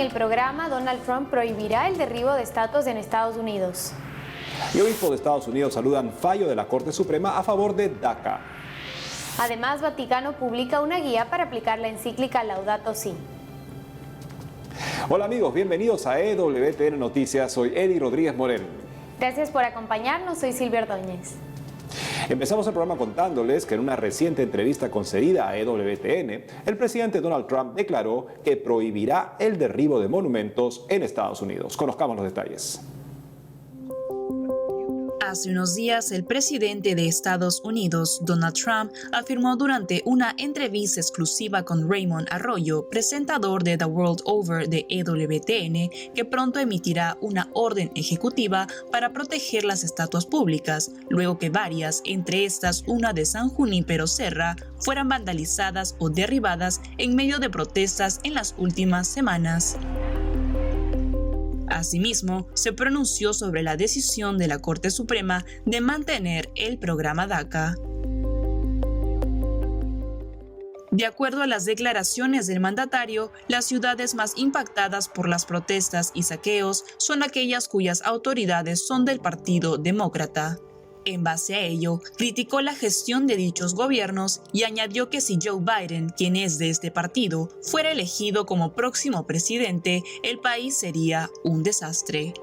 el programa, Donald Trump prohibirá el derribo de estatuas en Estados Unidos. Y obispos de Estados Unidos saludan fallo de la Corte Suprema a favor de DACA. Además, Vaticano publica una guía para aplicar la encíclica Laudato Si. Hola amigos, bienvenidos a EWTN Noticias. Soy Eddie Rodríguez Morel. Gracias por acompañarnos, soy Silvia Ordóñez. Empezamos el programa contándoles que en una reciente entrevista concedida a EWTN, el presidente Donald Trump declaró que prohibirá el derribo de monumentos en Estados Unidos. Conozcamos los detalles. Hace unos días, el presidente de Estados Unidos, Donald Trump, afirmó durante una entrevista exclusiva con Raymond Arroyo, presentador de The World Over de EWTN, que pronto emitirá una orden ejecutiva para proteger las estatuas públicas, luego que varias, entre estas una de San Junípero Serra, fueran vandalizadas o derribadas en medio de protestas en las últimas semanas. Asimismo, se pronunció sobre la decisión de la Corte Suprema de mantener el programa DACA. De acuerdo a las declaraciones del mandatario, las ciudades más impactadas por las protestas y saqueos son aquellas cuyas autoridades son del Partido Demócrata. En base a ello, criticó la gestión de dichos gobiernos y añadió que si Joe Biden, quien es de este partido, fuera elegido como próximo presidente, el país sería un desastre.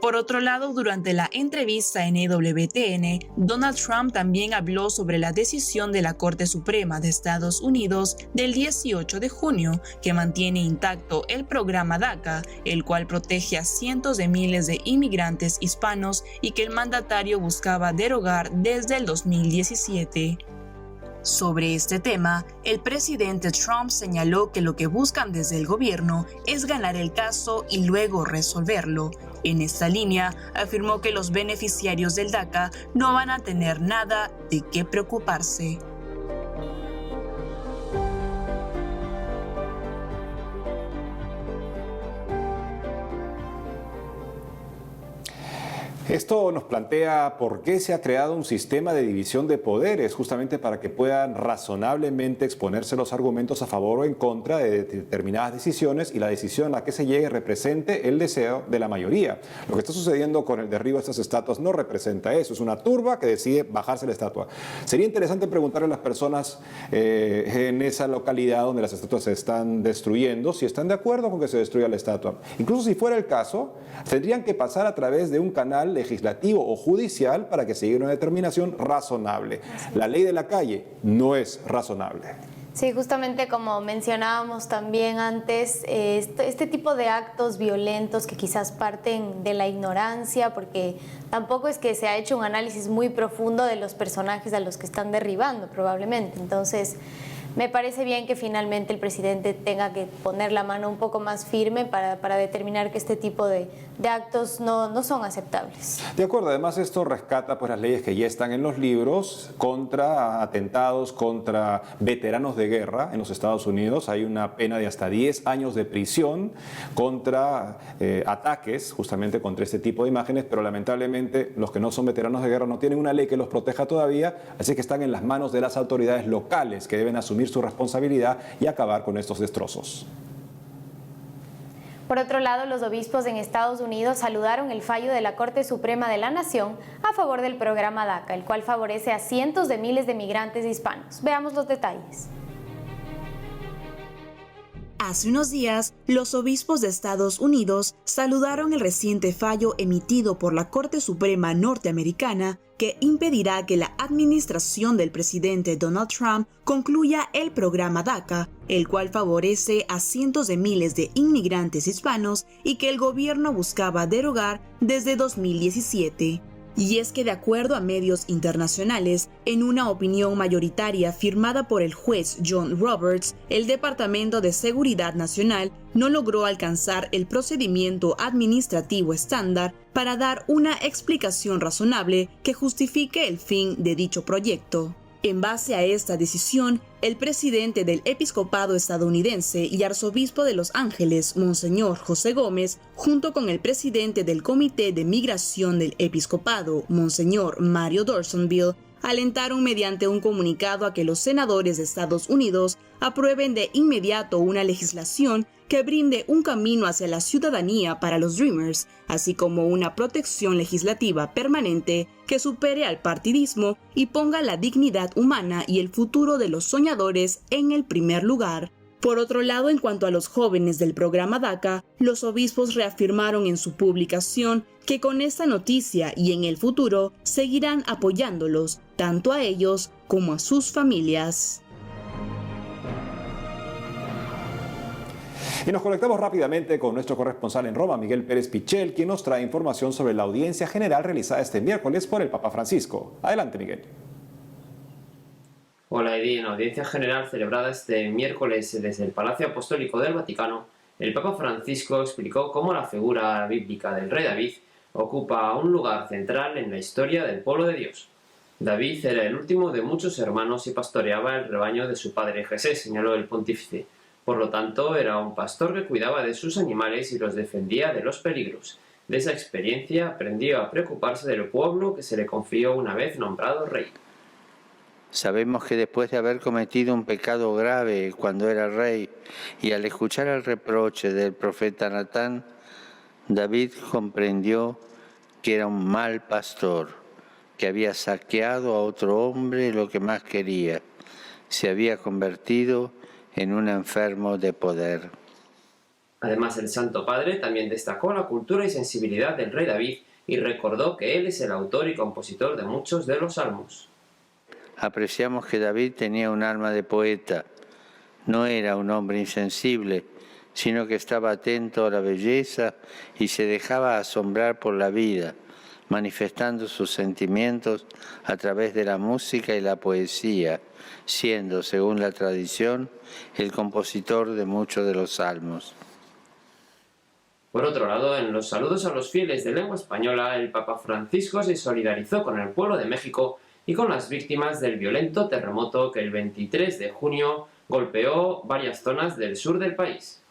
Por otro lado, durante la entrevista en EWTN, Donald Trump también habló sobre la decisión de la Corte Suprema de Estados Unidos del 18 de junio, que mantiene intacto el programa DACA, el cual protege a cientos de miles de inmigrantes hispanos y que el mandatario buscaba derogar desde el 2017. Sobre este tema, el presidente Trump señaló que lo que buscan desde el gobierno es ganar el caso y luego resolverlo. En esta línea, afirmó que los beneficiarios del DACA no van a tener nada de qué preocuparse. Esto nos plantea por qué se ha creado un sistema de división de poderes, justamente para que puedan razonablemente exponerse los argumentos a favor o en contra de determinadas decisiones y la decisión a la que se llegue represente el deseo de la mayoría. Lo que está sucediendo con el derribo de estas estatuas no representa eso, es una turba que decide bajarse la estatua. Sería interesante preguntarle a las personas en esa localidad donde las estatuas se están destruyendo si están de acuerdo con que se destruya la estatua. Incluso si fuera el caso, tendrían que pasar a través de un canal legislativo o judicial para que se llegue a una determinación razonable. La ley de la calle no es razonable. Sí, justamente como mencionábamos también antes, este tipo de actos violentos que quizás parten de la ignorancia, porque tampoco es que se ha hecho un análisis muy profundo de los personajes a los que están derribando probablemente. Entonces, me parece bien que finalmente el presidente tenga que poner la mano un poco más firme para determinar que este tipo de actos no son aceptables. De acuerdo, además esto rescata pues las leyes que ya están en los libros contra atentados contra veteranos de guerra en los Estados Unidos. Hay una pena de hasta 10 años de prisión contra ataques justamente contra este tipo de imágenes, pero lamentablemente los que no son veteranos de guerra no tienen una ley que los proteja todavía, así que están en las manos de las autoridades locales que deben asumir su responsabilidad y acabar con estos destrozos. Por otro lado, los obispos en Estados Unidos saludaron el fallo de la Corte Suprema de la Nación a favor del programa DACA, el cual favorece a cientos de miles de migrantes hispanos. Veamos los detalles. Hace unos días, los obispos de Estados Unidos saludaron el reciente fallo emitido por la Corte Suprema norteamericana que impedirá que la administración del presidente Donald Trump concluya el programa DACA, el cual favorece a cientos de miles de inmigrantes hispanos y que el gobierno buscaba derogar desde 2017. Y es que de acuerdo a medios internacionales, en una opinión mayoritaria firmada por el juez John Roberts, el Departamento de Seguridad Nacional no logró alcanzar el procedimiento administrativo estándar para dar una explicación razonable que justifique el fin de dicho proyecto. En base a esta decisión, el presidente del episcopado estadounidense y arzobispo de Los Ángeles, Monseñor José Gómez, junto con el presidente del Comité de Migración del episcopado, Monseñor Mario Dorsonville, alentaron mediante un comunicado a que los senadores de Estados Unidos aprueben de inmediato una legislación que brinde un camino hacia la ciudadanía para los Dreamers, así como una protección legislativa permanente que supere al partidismo y ponga la dignidad humana y el futuro de los soñadores en el primer lugar. Por otro lado, en cuanto a los jóvenes del programa DACA, los obispos reafirmaron en su publicación que con esta noticia y en el futuro seguirán apoyándolos, tanto a ellos como a sus familias. Y nos conectamos rápidamente con nuestro corresponsal en Roma, Miguel Pérez Pichel, quien nos trae información sobre la audiencia general realizada este miércoles por el Papa Francisco. Adelante, Miguel. Hola, Edi. En audiencia general celebrada este miércoles desde el Palacio Apostólico del Vaticano, el Papa Francisco explicó cómo la figura bíblica del rey David ocupa un lugar central en la historia del pueblo de Dios. David era el último de muchos hermanos y pastoreaba el rebaño de su padre Jesé, señaló el pontífice. Por lo tanto, era un pastor que cuidaba de sus animales y los defendía de los peligros. De esa experiencia aprendió a preocuparse del pueblo que se le confió una vez nombrado rey. Sabemos que después de haber cometido un pecado grave cuando era rey y al escuchar el reproche del profeta Natán, David comprendió que era un mal pastor, que había saqueado a otro hombre lo que más quería. Se había convertido en un enfermo de poder. Además, el Santo Padre también destacó la cultura y sensibilidad del rey David y recordó que él es el autor y compositor de muchos de los salmos. Apreciamos que David tenía un alma de poeta. No era un hombre insensible, sino que estaba atento a la belleza y se dejaba asombrar por la vida, manifestando sus sentimientos a través de la música y la poesía, siendo, según la tradición, el compositor de muchos de los salmos. Por otro lado, en los saludos a los fieles de lengua española, el Papa Francisco se solidarizó con el pueblo de México y con las víctimas del violento terremoto que el 23 de junio golpeó varias zonas del sur del país.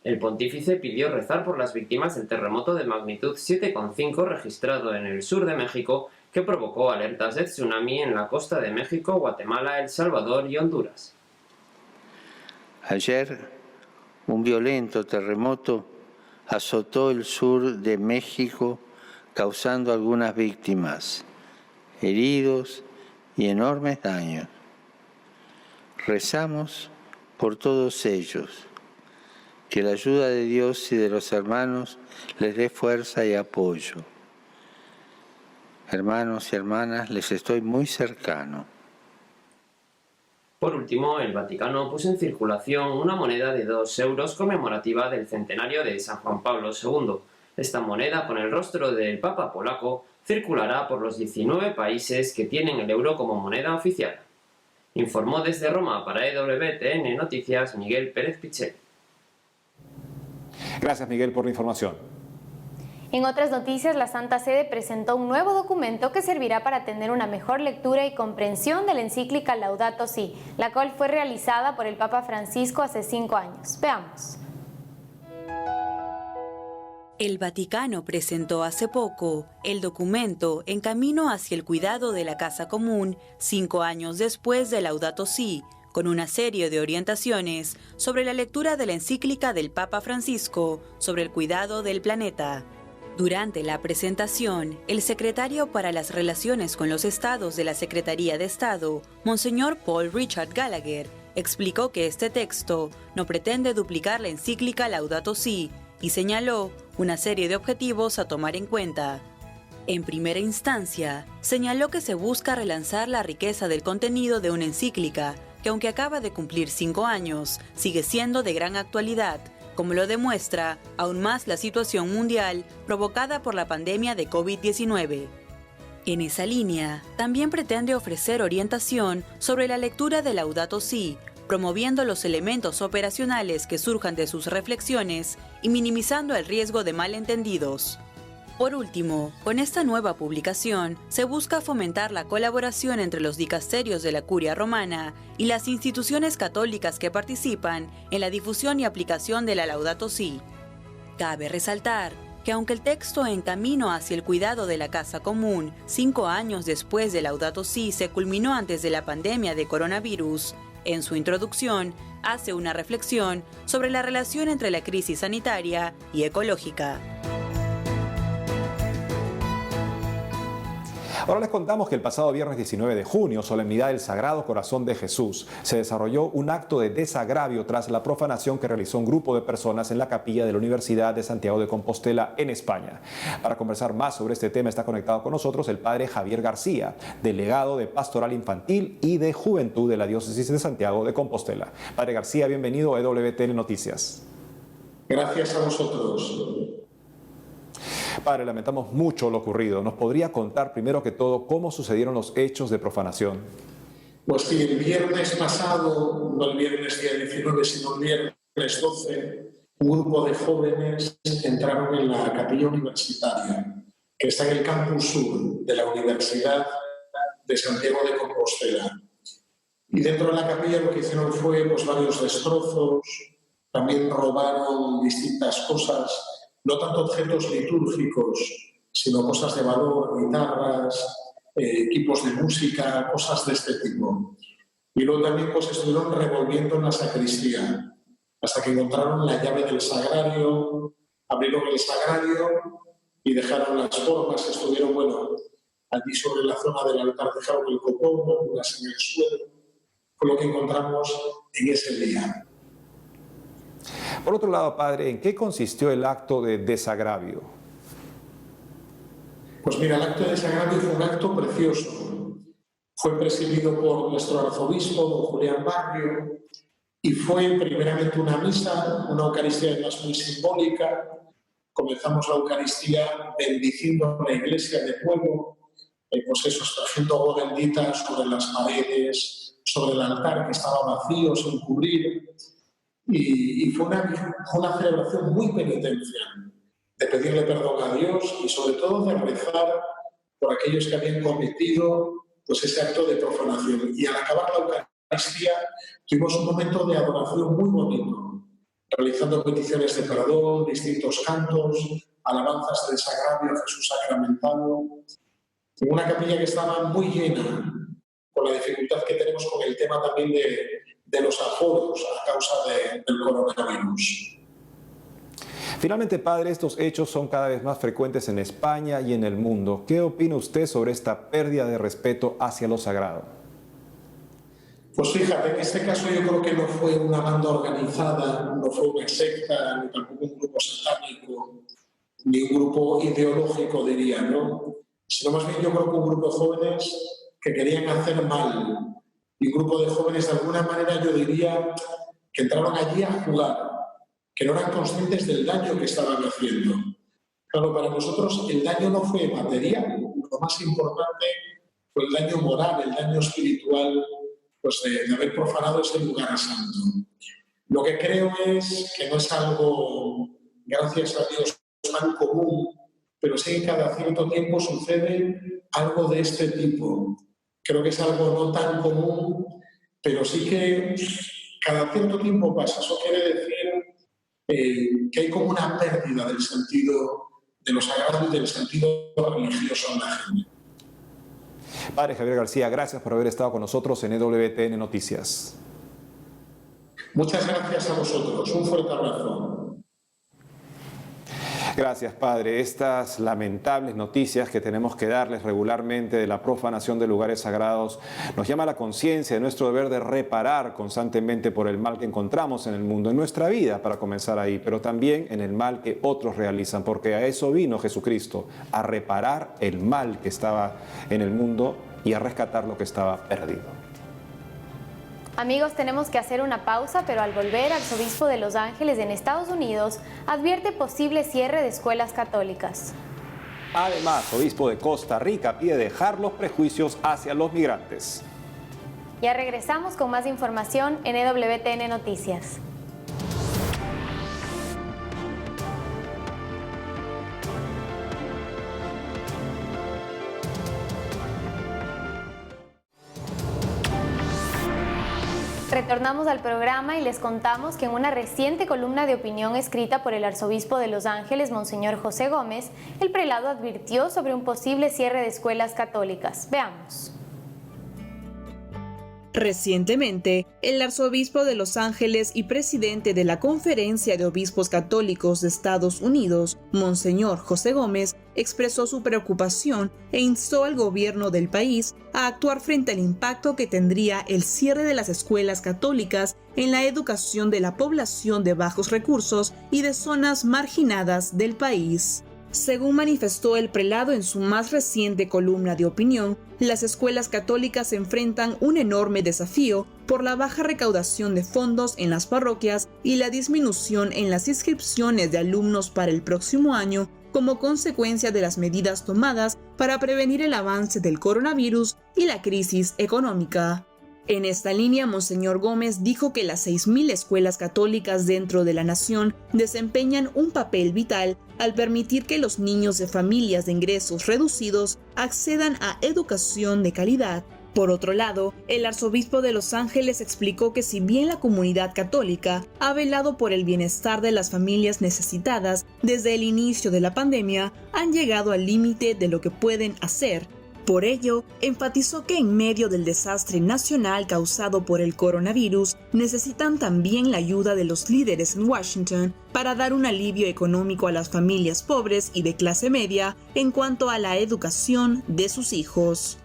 El pontífice pidió rezar por las víctimas del terremoto de magnitud 7,5 registrado en el sur de México, que provocó alertas de tsunami en la costa de México, Guatemala, El Salvador y Honduras. Ayer, un violento terremoto azotó el sur de México, causando algunas víctimas, heridos y enormes daños. Rezamos por todos ellos, que la ayuda de Dios y de los hermanos les dé fuerza y apoyo. Hermanos y hermanas, les estoy muy cercano. Por último, el Vaticano puso en circulación una moneda de 2 euros conmemorativa del centenario de San Juan Pablo II. Esta moneda, con el rostro del Papa polaco, circulará por los 19 países que tienen el euro como moneda oficial. Informó desde Roma para EWTN Noticias Miguel Pérez Pichel. Gracias, Miguel, por la información. En otras noticias, la Santa Sede presentó un nuevo documento que servirá para tener una mejor lectura y comprensión de la encíclica Laudato Si, la cual fue realizada por el Papa Francisco hace 5 años. Veamos. El Vaticano presentó hace poco el documento En camino hacia el cuidado de la casa común, 5 años después de Laudato Si, con una serie de orientaciones sobre la lectura de la encíclica del Papa Francisco sobre el cuidado del planeta. Durante la presentación, el secretario para las Relaciones con los Estados de la Secretaría de Estado, Monseñor Paul Richard Gallagher, explicó que este texto no pretende duplicar la encíclica Laudato Si y señaló una serie de objetivos a tomar en cuenta. En primera instancia, señaló que se busca relanzar la riqueza del contenido de una encíclica que, aunque acaba de cumplir 5 años, sigue siendo de gran actualidad, como lo demuestra aún más la situación mundial provocada por la pandemia de COVID-19. En esa línea, también pretende ofrecer orientación sobre la lectura de Laudato Si, promoviendo los elementos operacionales que surjan de sus reflexiones y minimizando el riesgo de malentendidos. Por último, con esta nueva publicación se busca fomentar la colaboración entre los dicasterios de la Curia Romana y las instituciones católicas que participan en la difusión y aplicación de la Laudato Si. Cabe resaltar que aunque el texto En camino hacia el cuidado de la casa común, 5 años después de Laudato Si, se culminó antes de la pandemia de coronavirus, En su introducción, hace una reflexión sobre la relación entre la crisis sanitaria y ecológica. Ahora les contamos que el pasado viernes 19 de junio, solemnidad del Sagrado Corazón de Jesús, se desarrolló un acto de desagravio tras la profanación que realizó un grupo de personas en la capilla de la Universidad de Santiago de Compostela, en España. Para conversar más sobre este tema está conectado con nosotros el padre Javier García, delegado de Pastoral Infantil y de Juventud de la Diócesis de Santiago de Compostela. Padre García, bienvenido a EWTN Noticias. Gracias a vosotros. Padre, lamentamos mucho lo ocurrido. ¿Nos podría contar primero que todo cómo sucedieron los hechos de profanación? Pues sí, el viernes pasado, no el viernes día 19, sino el viernes 12, un grupo de jóvenes entraron en la capilla universitaria, que está en el campus sur de la Universidad de Santiago de Compostela. Y dentro de la capilla lo que hicieron fue pues, varios destrozos, también robaron distintas cosas, no tanto objetos litúrgicos, sino cosas de valor, guitarras, equipos de música, cosas de este tipo. Y luego también pues, estuvieron revolviendo en la sacristía, hasta que encontraron la llave del sagrario, abrieron el sagrario y dejaron las formas, estuvieron, allí sobre la zona del altar dejaron el copón, algunas en el suelo. Fue lo que encontramos en ese día. Por otro lado, padre, ¿en qué consistió el acto de desagravio? Pues mira, el acto de desagravio fue un acto precioso. Fue presidido por nuestro arzobispo, don Julián Barrio, y fue primeramente una misa, una Eucaristía además muy simbólica. Comenzamos la Eucaristía bendiciendo la iglesia de nuevo, pues eso, esparciendo agua bendita sobre las paredes, sobre el altar que estaba vacío, sin cubrir. Y fue una celebración muy penitencial, de pedirle perdón a Dios y sobre todo de rezar por aquellos que habían cometido pues, ese acto de profanación. Y al acabar la Eucaristía tuvimos un momento de adoración muy bonito, realizando peticiones de perdón, distintos cantos, alabanzas de desagravio a Jesús sacramentado, en una capilla que estaba muy llena, con la dificultad que tenemos con el tema también de los aforos a causa del coronavirus. Finalmente, padre, estos hechos son cada vez más frecuentes en España y en el mundo. ¿Qué opina usted sobre esta pérdida de respeto hacia lo sagrado? Pues fíjate, en este caso yo creo que no fue una banda organizada, no fue una secta, ni tampoco un grupo satánico, ni un grupo ideológico, diría, ¿no? Sino más bien yo creo que un grupo de jóvenes que querían hacer mal. Y un grupo de jóvenes, de alguna manera, yo diría que entraron allí a jugar, que no eran conscientes del daño que estaban haciendo. Claro, para nosotros el daño no fue material, lo más importante fue el daño moral, el daño espiritual, pues de haber profanado ese lugar santo. Lo que creo es que no es algo, gracias a Dios, tan común, pero sí que cada cierto tiempo sucede algo de este tipo. Creo que es algo no tan común, pero sí que cada cierto tiempo pasa. Eso quiere decir que hay como una pérdida del sentido de lo sagrado y del sentido religioso en la gente. Padre Javier García, gracias por haber estado con nosotros en EWTN Noticias. Muchas gracias a vosotros. Un fuerte abrazo. Gracias, padre. Estas lamentables noticias que tenemos que darles regularmente de la profanación de lugares sagrados nos llama a la conciencia de nuestro deber de reparar constantemente por el mal que encontramos en el mundo, en nuestra vida, para comenzar ahí, pero también en el mal que otros realizan, porque a eso vino Jesucristo, a reparar el mal que estaba en el mundo y a rescatar lo que estaba perdido. Amigos, tenemos que hacer una pausa, pero al volver, Arzobispo de Los Ángeles en Estados Unidos advierte posible cierre de escuelas católicas. Además, Obispo de Costa Rica pide dejar los prejuicios hacia los migrantes. Ya regresamos con más información en EWTN Noticias. Retornamos al programa y les contamos que en una reciente columna de opinión escrita por el arzobispo de Los Ángeles, Monseñor José Gómez, el prelado advirtió sobre un posible cierre de escuelas católicas. Veamos. Recientemente, el arzobispo de Los Ángeles y presidente de la Conferencia de Obispos Católicos de Estados Unidos, Monseñor José Gómez, expresó su preocupación e instó al gobierno del país a actuar frente al impacto que tendría el cierre de las escuelas católicas en la educación de la población de bajos recursos y de zonas marginadas del país. Según manifestó el prelado en su más reciente columna de opinión, las escuelas católicas enfrentan un enorme desafío por la baja recaudación de fondos en las parroquias y la disminución en las inscripciones de alumnos para el próximo año como consecuencia de las medidas tomadas para prevenir el avance del coronavirus y la crisis económica. En esta línea, Monseñor Gómez dijo que las 6.000 escuelas católicas dentro de la nación desempeñan un papel vital al permitir que los niños de familias de ingresos reducidos accedan a educación de calidad. Por otro lado, el arzobispo de Los Ángeles explicó que si bien la comunidad católica ha velado por el bienestar de las familias necesitadas desde el inicio de la pandemia, han llegado al límite de lo que pueden hacer. Por ello, enfatizó que en medio del desastre nacional causado por el coronavirus, necesitan también la ayuda de los líderes en Washington para dar un alivio económico a las familias pobres y de clase media en cuanto a la educación de sus hijos.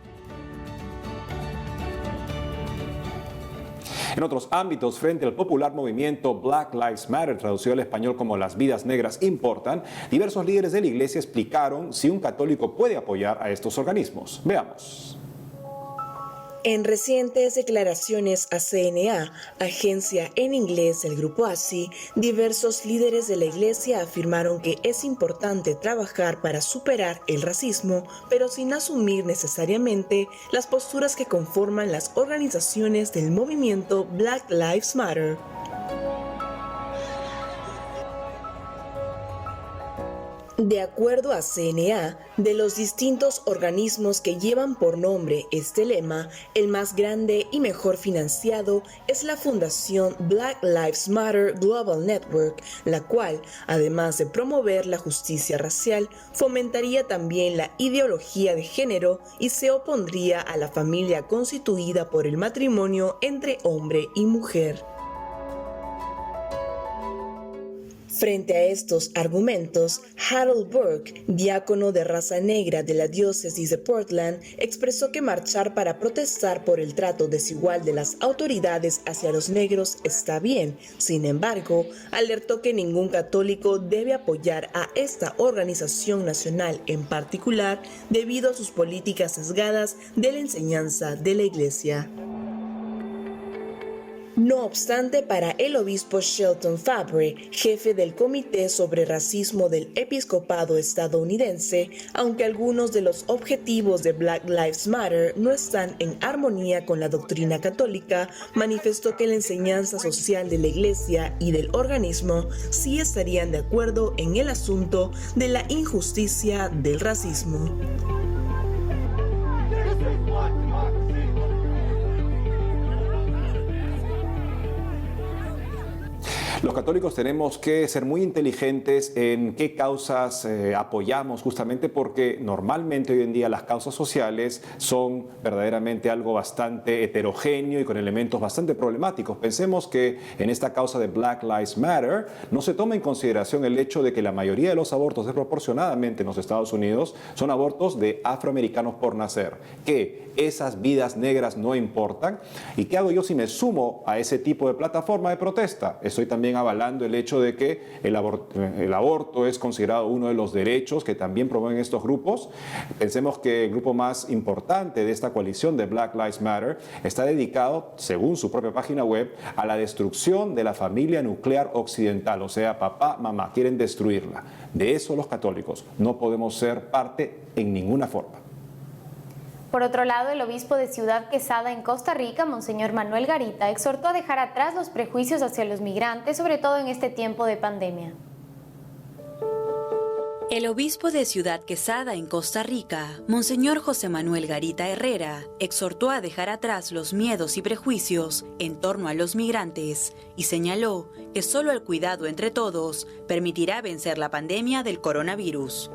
En otros ámbitos, frente al popular movimiento Black Lives Matter, traducido al español como Las vidas negras importan, diversos líderes de la iglesia explicaron si un católico puede apoyar a estos organismos. Veamos. En recientes declaraciones a CNA, agencia en inglés del grupo ASI, diversos líderes de la iglesia afirmaron que es importante trabajar para superar el racismo, pero sin asumir necesariamente las posturas que conforman las organizaciones del movimiento Black Lives Matter. De acuerdo a CNA, de los distintos organismos que llevan por nombre este lema, el más grande y mejor financiado es la Fundación Black Lives Matter Global Network, la cual, además de promover la justicia racial, fomentaría también la ideología de género y se opondría a la familia constituida por el matrimonio entre hombre y mujer. Frente a estos argumentos, Harold Burke, diácono de raza negra de la diócesis de Portland, expresó que marchar para protestar por el trato desigual de las autoridades hacia los negros está bien. Sin embargo, alertó que ningún católico debe apoyar a esta organización nacional en particular debido a sus políticas sesgadas de la enseñanza de la Iglesia. No obstante, para el obispo Shelton Fabre, jefe del Comité sobre Racismo del Episcopado estadounidense, aunque algunos de los objetivos de Black Lives Matter no están en armonía con la doctrina católica, manifestó que la enseñanza social de la Iglesia y del organismo sí estarían de acuerdo en el asunto de la injusticia del racismo. Los católicos tenemos que ser muy inteligentes en qué causas apoyamos, justamente porque normalmente hoy en día las causas sociales son verdaderamente algo bastante heterogéneo y con elementos bastante problemáticos. Pensemos que en esta causa de Black Lives Matter no se toma en consideración el hecho de que la mayoría de los abortos desproporcionadamente en los Estados Unidos son abortos de afroamericanos por nacer. ¿Qué? Esas vidas negras no importan. ¿Y qué hago yo si me sumo a ese tipo de plataforma de protesta? Estoy también avalando el hecho de que el aborto es considerado uno de los derechos que también promueven estos grupos. Pensemos que el grupo más importante de esta coalición de Black Lives Matter está dedicado, según su propia página web, a la destrucción de la familia nuclear occidental, o sea, papá, mamá, quieren destruirla. De eso los católicos no podemos ser parte en ninguna forma. Por otro lado, el obispo de Ciudad Quesada en Costa Rica, Monseñor Manuel Garita, exhortó a dejar atrás los prejuicios hacia los migrantes, sobre todo en este tiempo de pandemia. El obispo de Ciudad Quesada en Costa Rica, Monseñor José Manuel Garita Herrera, exhortó a dejar atrás los miedos y prejuicios en torno a los migrantes y señaló que solo el cuidado entre todos permitirá vencer la pandemia del coronavirus.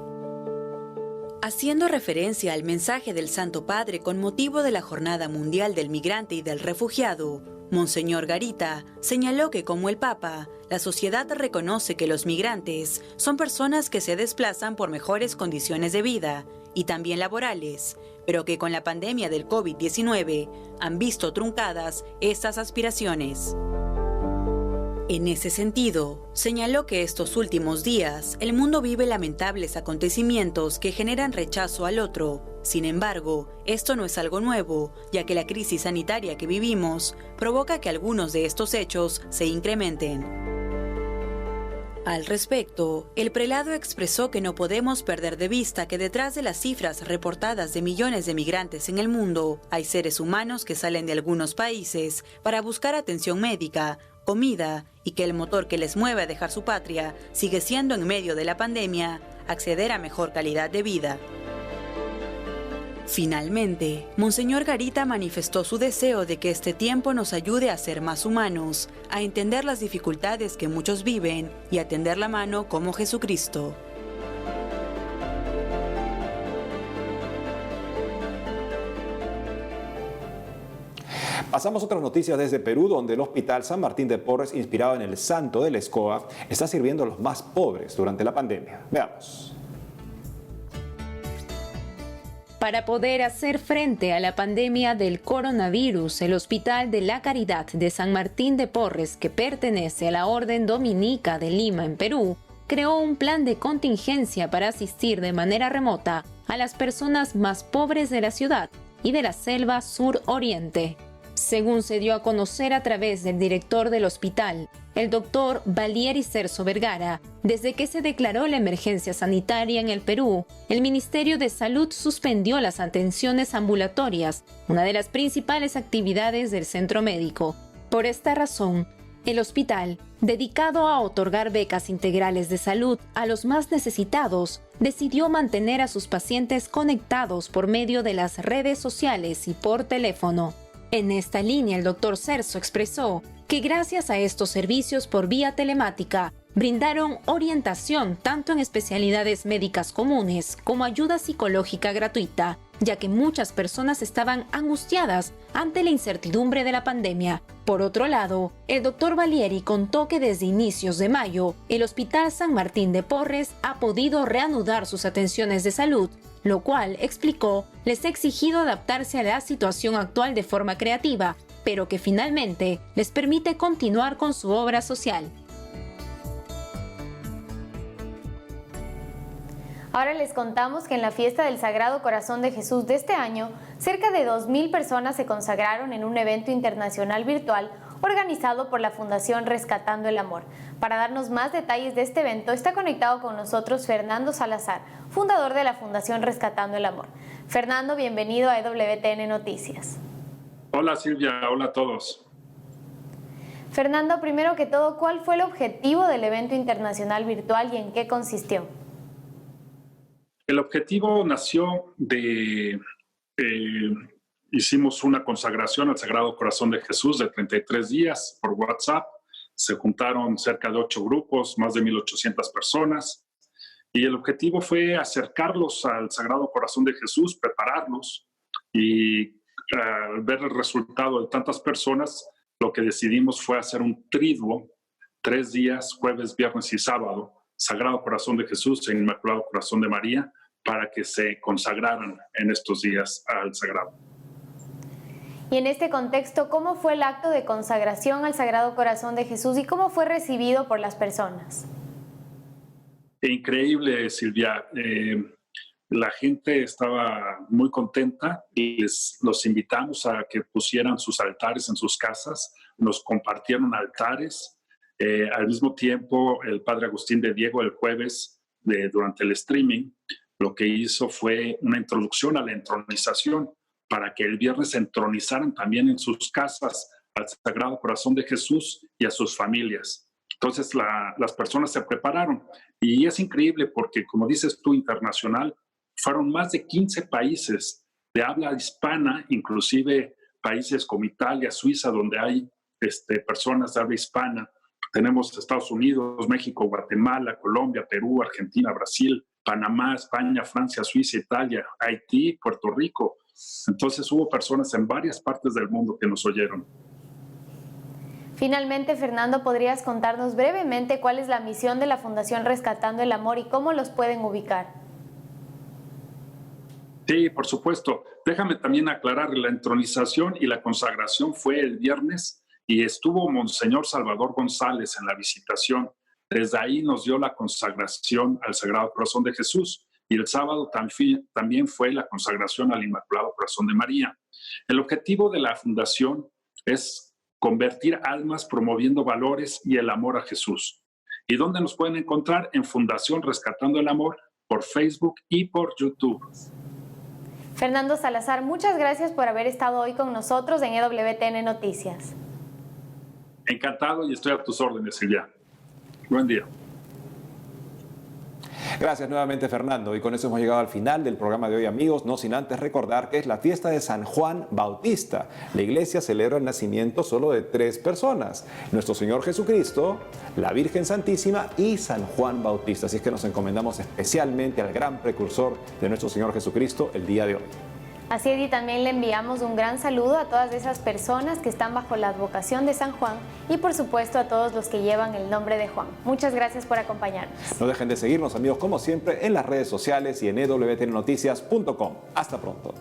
Haciendo referencia al mensaje del Santo Padre con motivo de la Jornada Mundial del Migrante y del Refugiado, Monseñor Garita señaló que, como el Papa, la sociedad reconoce que los migrantes son personas que se desplazan por mejores condiciones de vida y también laborales, pero que con la pandemia del COVID-19 han visto truncadas estas aspiraciones. En ese sentido, señaló que estos últimos días el mundo vive lamentables acontecimientos que generan rechazo al otro. Sin embargo, esto no es algo nuevo, ya que la crisis sanitaria que vivimos provoca que algunos de estos hechos se incrementen. Al respecto, el prelado expresó que no podemos perder de vista que detrás de las cifras reportadas de millones de migrantes en el mundo, hay seres humanos que salen de algunos países para buscar atención médica, comida, y que el motor que les mueve a dejar su patria sigue siendo, en medio de la pandemia, acceder a mejor calidad de vida. Finalmente, Monseñor Garita manifestó su deseo de que este tiempo nos ayude a ser más humanos, a entender las dificultades que muchos viven y a tender la mano como Jesucristo. Pasamos a otras noticias desde Perú, donde el Hospital San Martín de Porres, inspirado en el santo del Escoa, está sirviendo a los más pobres durante la pandemia. Veamos. Para poder hacer frente a la pandemia del coronavirus, el Hospital de la Caridad de San Martín de Porres, que pertenece a la Orden Dominica de Lima en Perú, creó un plan de contingencia para asistir de manera remota a las personas más pobres de la ciudad y de la selva sur-oriente. Según se dio a conocer a través del director del hospital, el doctor Valieri Cerzo Vergara, desde que se declaró la emergencia sanitaria en el Perú, el Ministerio de Salud suspendió las atenciones ambulatorias, una de las principales actividades del centro médico. Por esta razón, el hospital, dedicado a otorgar becas integrales de salud a los más necesitados, decidió mantener a sus pacientes conectados por medio de las redes sociales y por teléfono. En esta línea, el doctor Cerzo expresó que gracias a estos servicios por vía telemática, brindaron orientación tanto en especialidades médicas comunes como ayuda psicológica gratuita, ya que muchas personas estaban angustiadas ante la incertidumbre de la pandemia. Por otro lado, el doctor Valieri contó que desde inicios de mayo, el Hospital San Martín de Porres ha podido reanudar sus atenciones de salud, lo cual, explicó, les ha exigido adaptarse a la situación actual de forma creativa, pero que finalmente les permite continuar con su obra social. Ahora les contamos que en la fiesta del Sagrado Corazón de Jesús de este año, cerca de 2.000 personas se consagraron en un evento internacional virtual organizado por la Fundación Rescatando el Amor. Para darnos más detalles de este evento, está conectado con nosotros Fernando Salazar, fundador de la Fundación Rescatando el Amor. Fernando, bienvenido a EWTN Noticias. Hola Silvia, hola a todos. Fernando, primero que todo, ¿cuál fue el objetivo del evento internacional virtual y en qué consistió? El objetivo nació hicimos una consagración al Sagrado Corazón de Jesús de 33 días por WhatsApp. Se juntaron cerca de 8 grupos, más de 1.800 personas. Y el objetivo fue acercarlos al Sagrado Corazón de Jesús, prepararlos. Y al ver el resultado de tantas personas, lo que decidimos fue hacer un triduo, 3 días, jueves, viernes y sábado, Sagrado Corazón de Jesús e Inmaculado Corazón de María, para que se consagraran en estos días al Sagrado. Y en este contexto, ¿cómo fue el acto de consagración al Sagrado Corazón de Jesús y cómo fue recibido por las personas? Increíble, Silvia. La gente estaba muy contenta y los invitamos a que pusieran sus altares en sus casas. Nos compartieron altares. Al mismo tiempo, el padre Agustín de Diego el jueves, durante el streaming, lo que hizo fue una introducción a la entronización para que el viernes se entronizaran también en sus casas al Sagrado Corazón de Jesús y a sus familias. Entonces las personas se prepararon y es increíble porque, como dices tú, internacional, fueron más de 15 países de habla hispana, inclusive países como Italia, Suiza, donde hay personas de habla hispana. Tenemos Estados Unidos, México, Guatemala, Colombia, Perú, Argentina, Brasil, Panamá, España, Francia, Suiza, Italia, Haití, Puerto Rico. Entonces hubo personas en varias partes del mundo que nos oyeron. Finalmente, Fernando, ¿podrías contarnos brevemente cuál es la misión de la Fundación Rescatando el Amor y cómo los pueden ubicar? Sí, por supuesto. Déjame también aclarar, la entronización y la consagración fue el viernes y estuvo Monseñor Salvador González en la visitación. Desde ahí nos dio la consagración al Sagrado Corazón de Jesús y el sábado también fue la consagración al Inmaculado Corazón de María. El objetivo de la fundación es convertir almas promoviendo valores y el amor a Jesús. ¿Y dónde nos pueden encontrar? En Fundación Rescatando el Amor por Facebook y por YouTube. Fernando Salazar, muchas gracias por haber estado hoy con nosotros en EWTN Noticias. Encantado y estoy a tus órdenes, Silvia. Buen día. Gracias nuevamente, Fernando. Y con eso hemos llegado al final del programa de hoy, amigos, no sin antes recordar que es la fiesta de San Juan Bautista. La iglesia celebra el nacimiento solo de 3 personas: nuestro Señor Jesucristo, la Virgen Santísima y San Juan Bautista. Así es que nos encomendamos especialmente al gran precursor de nuestro Señor Jesucristo el día de hoy. Así es, y también le enviamos un gran saludo a todas esas personas que están bajo la advocación de San Juan y por supuesto a todos los que llevan el nombre de Juan. Muchas gracias por acompañarnos. No dejen de seguirnos, amigos, como siempre, en las redes sociales y en ewtnnoticias.com. Hasta pronto.